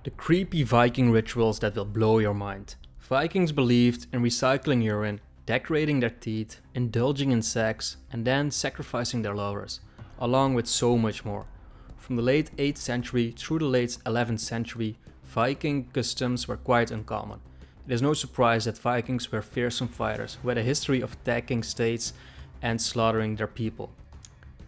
The creepy Viking rituals that will blow your mind. Vikings believed in recycling urine, decorating their teeth, indulging in sex, and then sacrificing their lovers, along with so much more. From the late 8th century through the late 11th century, Viking customs were quite uncommon. It is no surprise that Vikings were fearsome fighters who had a history of attacking states and slaughtering their people.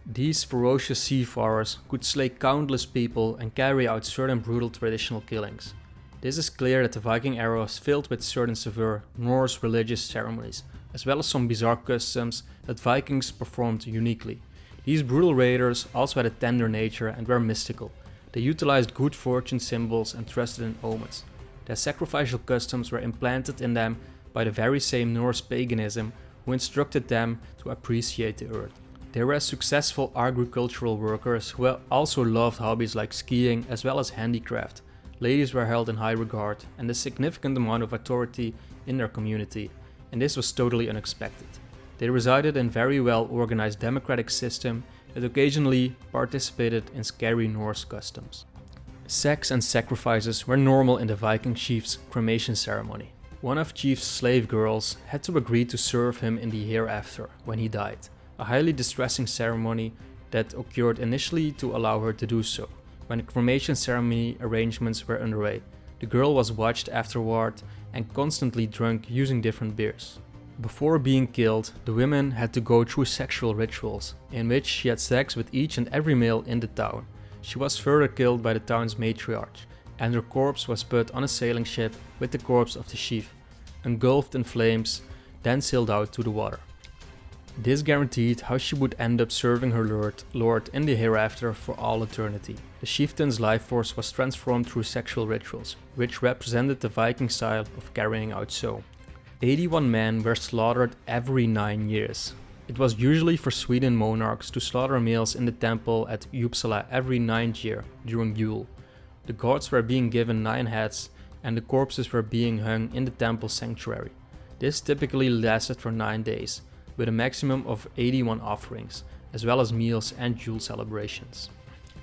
These ferocious seafarers could slay countless people and carry out certain brutal traditional killings. This is clear that the Viking era was filled with certain severe Norse religious ceremonies, as well as some bizarre customs that Vikings performed uniquely. These brutal raiders also had a tender nature and were mystical. They utilized good fortune symbols and trusted in omens. Their sacrificial customs were implanted in them by the very same Norse paganism who instructed them to appreciate the earth. They were successful agricultural workers who also loved hobbies like skiing as well as handicraft. Ladies were held in high regard and a significant amount of authority in their community, and this was totally unexpected. They resided in a very well organized democratic system that occasionally participated in scary Norse customs. Sex and sacrifices were normal in the Viking chief's cremation ceremony. One of chief's slave girls had to agree to serve him in the hereafter when he died. A highly distressing ceremony that occurred initially to allow her to do so. When the cremation ceremony arrangements were underway, the girl was watched afterward and constantly drunk using different beers. Before being killed, the women had to go through sexual rituals, in which she had sex with each and every male in the town. She was further killed by the town's matriarch, and her corpse was put on a sailing ship with the corpse of the chief, engulfed in flames, then sailed out to the water. This guaranteed how she would end up serving her lord in the hereafter for all eternity. The chieftain's life force was transformed through sexual rituals, which represented the Viking style of carrying out so. 81 men were slaughtered every 9 years. It was usually for Sweden monarchs to slaughter males in the temple at Uppsala every 9th year during Yule. The gods were being given 9 heads and the corpses were being hung in the temple sanctuary. This typically lasted for 9 days, with a maximum of 81 offerings, as well as meals and Yule celebrations.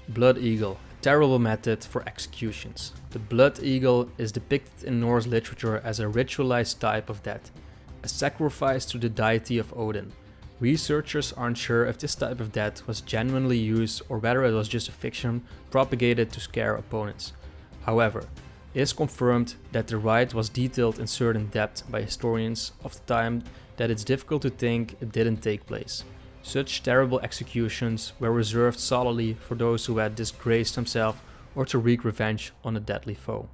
Blood eagle, a terrible method for executions. The blood eagle is depicted in Norse literature as a ritualized type of death, a sacrifice to the deity of Odin. Researchers aren't sure if this type of death was genuinely used or whether it was just a fiction propagated to scare opponents. However, it is confirmed that the rite was detailed in certain depth by historians of the time that it's difficult to think it didn't take place. Such terrible executions were reserved solely for those who had disgraced themselves or to wreak revenge on a deadly foe.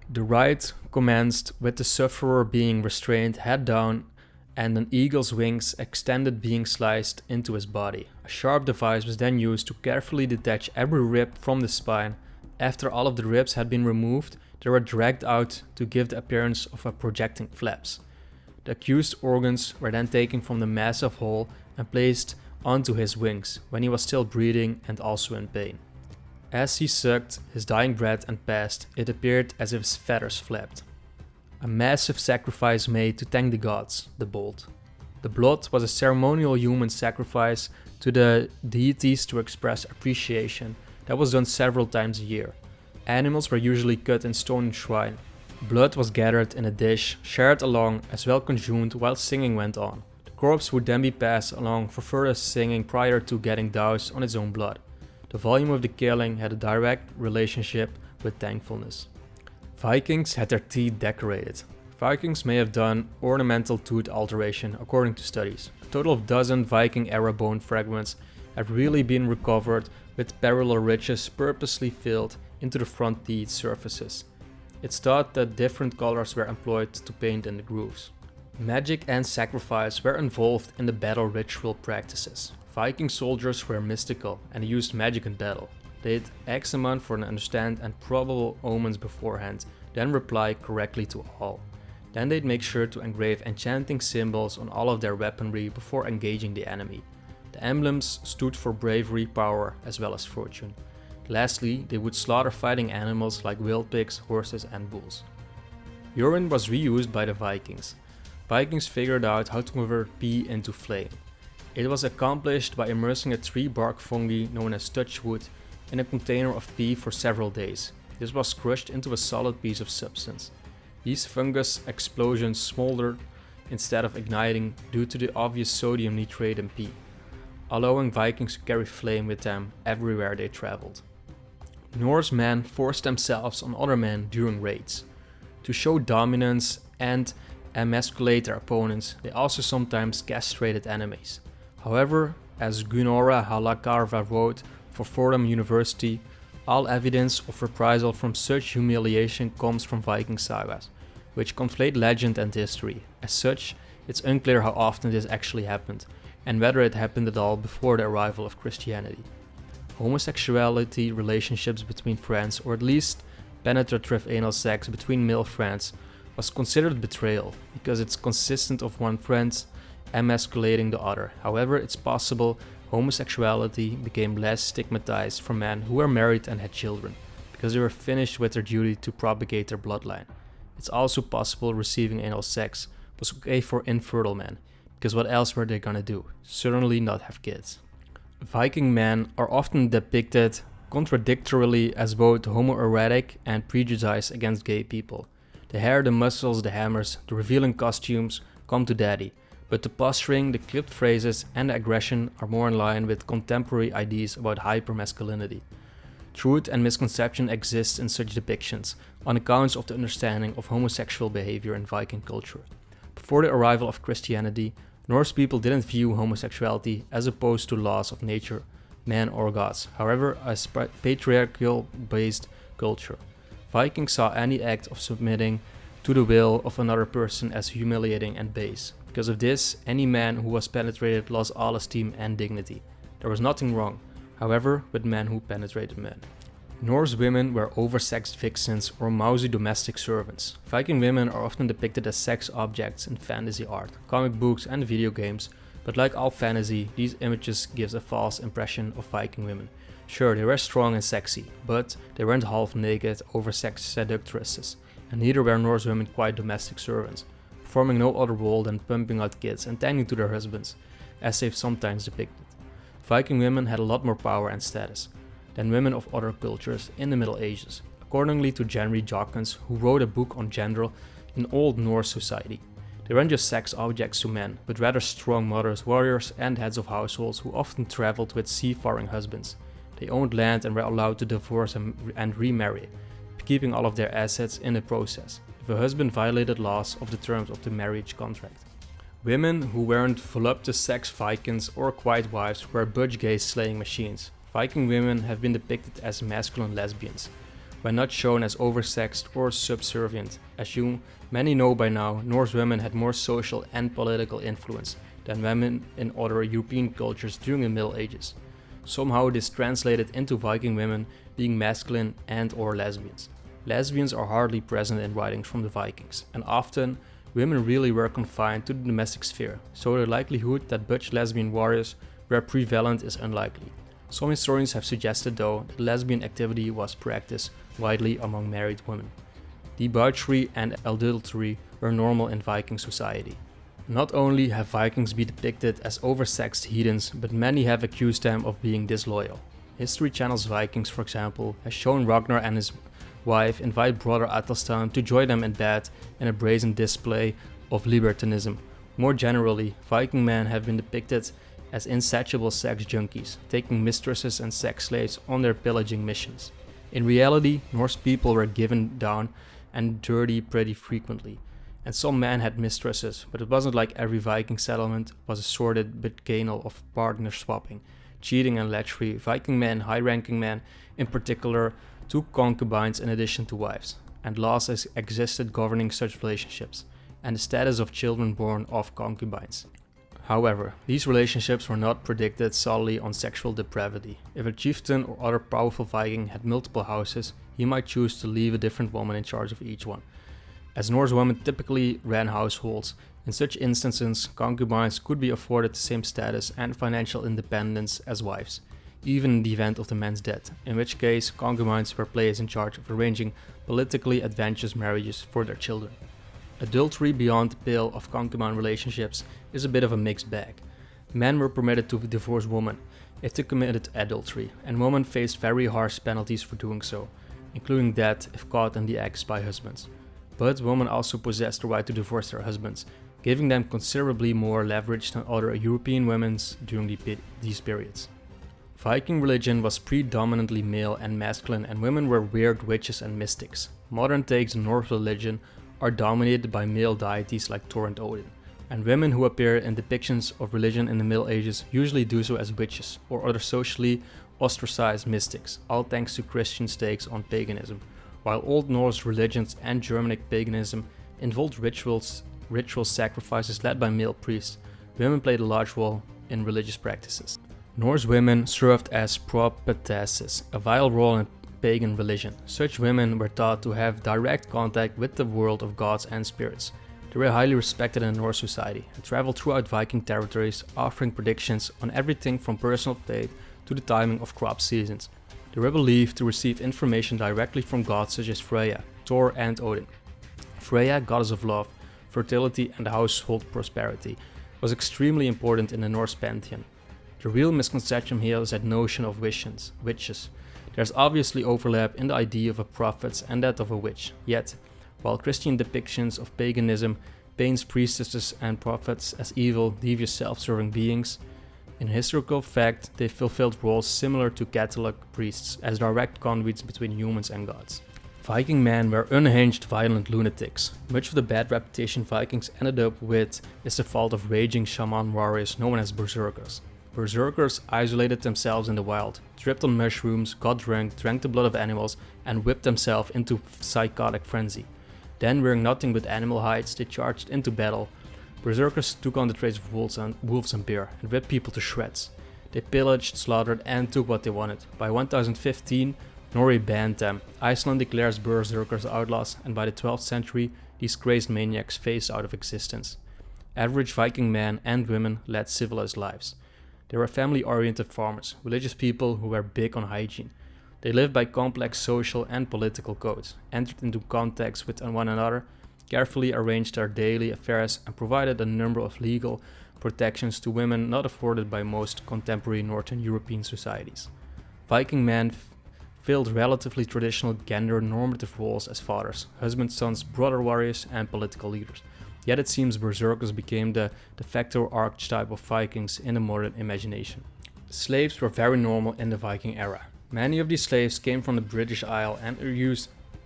The rite commenced with the sufferer being restrained head down and an eagle's wings extended being sliced into his body. A sharp device was then used to carefully detach every rib from the spine. After all of the ribs had been removed, they were dragged out to give the appearance of a projecting flaps. The accused organs were then taken from the massive hole and placed onto his wings when he was still breathing and also in pain. As he sucked his dying breath and passed, it appeared as if his feathers flapped. A massive sacrifice made to thank the gods, the bolt. The blood was a ceremonial human sacrifice to the deities to express appreciation that was done several times a year. Animals were usually cut in stone shrine. Blood was gathered in a dish, shared along, as well consumed while singing went on. The corpse would then be passed along for further singing prior to getting doused on its own blood. The volume of the killing had a direct relationship with thankfulness. Vikings had their teeth decorated. Vikings may have done ornamental tooth alteration according to studies. A total of 12 Viking era bone fragments have really been recovered with parallel ridges purposely filled into the front teeth surfaces. It's thought that different colors were employed to paint in the grooves. Magic and sacrifice were involved in the battle ritual practices. Viking soldiers were mystical and used magic in battle. They'd examine for an understand and probable omens beforehand, then reply correctly to all. Then they'd make sure to engrave enchanting symbols on all of their weaponry before engaging the enemy. The emblems stood for bravery, power, as well as fortune. Lastly, they would slaughter fighting animals like wild pigs, horses and bulls. Urine was reused by the Vikings. Vikings figured out how to convert pee into flame. It was accomplished by immersing a tree bark fungi known as touchwood in a container of pee for several days. This was crushed into a solid piece of substance. These fungus explosions smoldered instead of igniting due to the obvious sodium nitrate in pee, allowing Vikings to carry flame with them everywhere they traveled. Norse men forced themselves on other men during raids. To show dominance and emasculate their opponents, they also sometimes castrated enemies. However, as Gunora Halakarva wrote for Fordham University, all evidence of reprisal from such humiliation comes from Viking sagas, which conflate legend and history. As such, it's unclear how often this actually happened, and whether it happened at all before the arrival of Christianity. Homosexuality relationships between friends, or at least penetrative anal sex between male friends, was considered betrayal because it's consistent of one friend emasculating the other. However, it's possible homosexuality became less stigmatized for men who were married and had children, because they were finished with their duty to propagate their bloodline. It's also possible receiving anal sex was okay for infertile men, because what else were they gonna do? Certainly not have kids. Viking men are often depicted contradictorily as both homoerotic and prejudiced against gay people. The hair, the muscles, the hammers, the revealing costumes come to daddy, but the posturing, the clipped phrases, and the aggression are more in line with contemporary ideas about hypermasculinity. Truth and misconception exist in such depictions on account of the understanding of homosexual behavior in Viking culture. Before the arrival of Christianity, Norse people didn't view homosexuality as opposed to laws of nature, men or gods, however as patriarchal-based culture. Vikings saw any act of submitting to the will of another person as humiliating and base. Because of this, any man who was penetrated lost all esteem and dignity. There was nothing wrong, however, with men who penetrated men. Norse women were oversexed vixens or mousy domestic servants. Viking women are often depicted as sex objects in fantasy art, comic books and video games, but like all fantasy, these images give a false impression of Viking women. Sure, they were strong and sexy, but they weren't half-naked, oversexed seductresses, and neither were Norse women quite domestic servants, performing no other role than pumping out kids and tending to their husbands, as they've sometimes depicted. Viking women had a lot more power and status than women of other cultures in the Middle Ages, accordingly to Henry Jocgens, who wrote a book on gender in Old Norse society. They weren't just sex objects to men, but rather strong mothers, warriors, and heads of households who often traveled with seafaring husbands. They owned land and were allowed to divorce and remarry, keeping all of their assets in the process, if a husband violated laws of the terms of the marriage contract. Women who weren't voluptuous sex Vikings or quiet wives were butch gay slaying machines. Viking women have been depicted as masculine lesbians, when not shown as oversexed or subservient. As many know by now, Norse women had more social and political influence than women in other European cultures during the Middle Ages. Somehow this translated into Viking women being masculine and or lesbians. Lesbians are hardly present in writings from the Vikings, and often women really were confined to the domestic sphere, so the likelihood that butch lesbian warriors were prevalent is unlikely. Some historians have suggested though that lesbian activity was practiced widely among married women. Debauchery and adultery were normal in Viking society. Not only have Vikings been depicted as oversexed heathens, but many have accused them of being disloyal. History Channel's Vikings, for example, has shown Ragnar and his wife invite brother Athelstan to join them in bed in a brazen display of libertinism. More generally, Viking men have been depicted as insatiable sex junkies, taking mistresses and sex slaves on their pillaging missions. In reality, Norse people were given down and dirty pretty frequently, and some men had mistresses, but it wasn't like every Viking settlement was a sordid bacchanal of partner swapping, cheating and lechery. Viking men, high-ranking men in particular, took concubines in addition to wives, and laws existed governing such relationships, and the status of children born of concubines. However, these relationships were not predicted solely on sexual depravity. If a chieftain or other powerful Viking had multiple houses, he might choose to leave a different woman in charge of each one. As Norse women typically ran households, in such instances, concubines could be afforded the same status and financial independence as wives, even in the event of the man's death, in which case concubines were placed in charge of arranging politically advantageous marriages for their children. Adultery beyond the pale of concubine relationships is a bit of a mixed bag. Men were permitted to divorce women if they committed adultery, and women faced very harsh penalties for doing so. including death if caught in the act by husbands. But women also possessed the right to divorce their husbands, giving them considerably more leverage than other European women during these periods. Viking religion was predominantly male and masculine, and women were weird witches and mystics. Modern takes on Norse religion are dominated by male deities like Thor and Odin, and women who appear in depictions of religion in the Middle Ages usually do so as witches or other socially ostracized mystics, all thanks to Christian takes on paganism. While Old Norse religions and Germanic paganism involved ritual sacrifices led by male priests, women played a large role in religious practices. Norse women served as prophetesses, a vital role in pagan religion. Such women were thought to have direct contact with the world of gods and spirits. They were highly respected in Norse society and traveled throughout Viking territories, offering predictions on everything from personal fate to the timing of crop seasons. They were believed to receive information directly from gods such as Freya, Thor, and Odin. Freya, goddess of love, fertility, and household prosperity, was extremely important in the Norse pantheon. The real misconception here is that notion of witches. There's obviously overlap in the idea of a prophet and that of a witch, yet, while Christian depictions of paganism paints priestesses and prophets as evil, devious, self-serving beings, in historical fact they fulfilled roles similar to Catholic priests as direct conduits between humans and gods. Viking men were unhinged, violent lunatics. Much of the bad reputation Vikings ended up with is the fault of raging shaman warriors known as Berserkers. Berserkers isolated themselves in the wild, tripped on mushrooms, got drunk, drank the blood of animals, and whipped themselves into psychotic frenzy. Then, wearing nothing but animal hides, they charged into battle. Berserkers took on the traits of wolves and bear, and ripped people to shreds. They pillaged, slaughtered, and took what they wanted. By 1015, Norway banned them. Iceland declares Berserkers outlaws, and by the 12th century, these crazed maniacs phased out of existence. Average Viking men and women led civilized lives. They were family-oriented farmers, religious people who were big on hygiene. They lived by complex social and political codes, entered into contacts with one another, carefully arranged their daily affairs, and provided a number of legal protections to women not afforded by most contemporary Northern European societies. Viking men filled relatively traditional gender-normative roles as fathers, husbands, sons, brother warriors, and political leaders. Yet it seems Berserkers became the de facto archetype of Vikings in the modern imagination. Slaves were very normal in the Viking era. Many of these slaves came from the British Isles and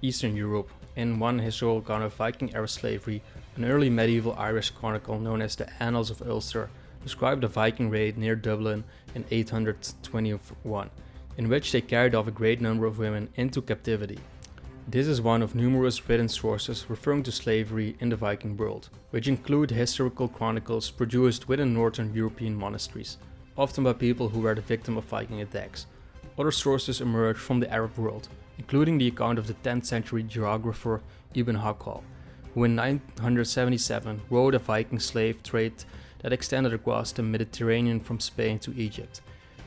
Eastern Europe. In one historical account of Viking era slavery, an early medieval Irish chronicle known as the Annals of Ulster described a Viking raid near Dublin in 821, in which they carried off a great number of women into captivity. This is one of numerous written sources referring to slavery in the Viking world, which include historical chronicles produced within Northern European monasteries, often by people who were the victim of Viking attacks. Other sources emerge from the Arab world, including the account of the 10th century geographer Ibn Hakkal, who in 977 wrote a Viking slave trade that extended across the Mediterranean from Spain to Egypt.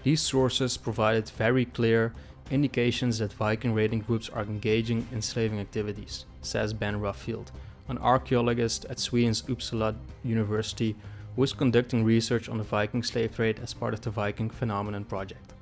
These sources provided very clear indications that Viking raiding groups are engaging in slaving activities, says Ben Raffield, an archaeologist at Sweden's Uppsala University who is conducting research on the Viking slave trade as part of the Viking Phenomenon Project.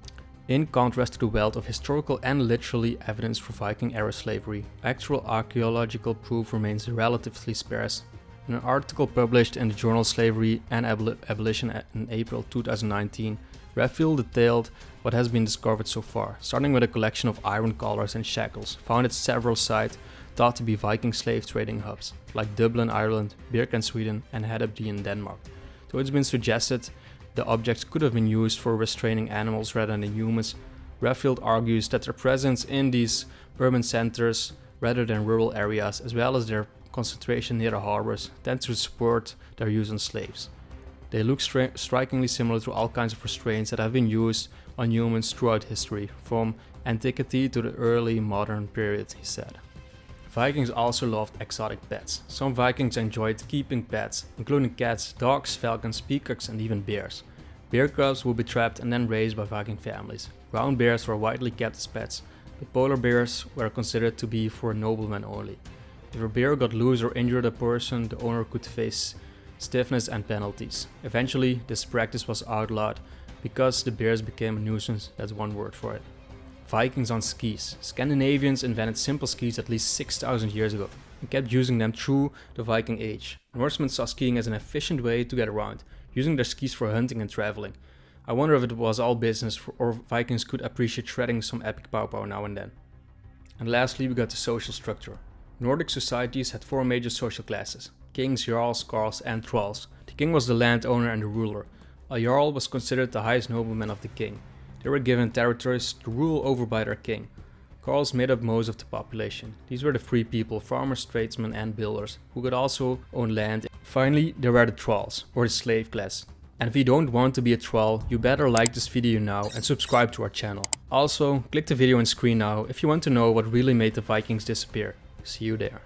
In contrast to the wealth of historical and literary evidence for Viking-era slavery, actual archaeological proof remains relatively sparse. In an article published in the journal Slavery and Abolition in April 2019, Raffield detailed what has been discovered so far, starting with a collection of iron collars and shackles found at several sites thought to be Viking slave trading hubs, like Dublin, Ireland, Birken, Sweden, and Hedeby in Denmark. So it's been suggested the objects could have been used for restraining animals rather than humans. Raffield argues that their presence in these urban centers rather than rural areas, as well as their concentration near the harbors, tend to support their use on slaves. They look strikingly similar to all kinds of restraints that have been used on humans throughout history, from antiquity to the early modern period, he said. Vikings also loved exotic pets. Some Vikings enjoyed keeping pets, including cats, dogs, falcons, peacocks, and even bears. Bear cubs would be trapped and then raised by Viking families. Brown bears were widely kept as pets, but polar bears were considered to be for noblemen only. If a bear got loose or injured a person, the owner could face stiffness and penalties. Eventually, this practice was outlawed because the bears became a nuisance, that's one word for it. Vikings on skis. Scandinavians invented simple skis at least 6,000 years ago and kept using them through the Viking Age. Norsemen saw skiing as an efficient way to get around, using their skis for hunting and traveling. I wonder if it was all business or Vikings could appreciate shredding some epic pow-pow now and then. And lastly, we got the social structure. Nordic societies had 4 major social classes: kings, jarls, carls and thralls. The king was the landowner and the ruler. A jarl was considered the highest nobleman of the king. They were given territories to rule over by their king. Carls made up most of the population. These were the free people, farmers, tradesmen and builders, who could also own land. Finally, there were the thralls, or the slave class. And if you don't want to be a thrall, you better like this video now and subscribe to our channel. Also, click the video on screen now if you want to know what really made the Vikings disappear. See you there.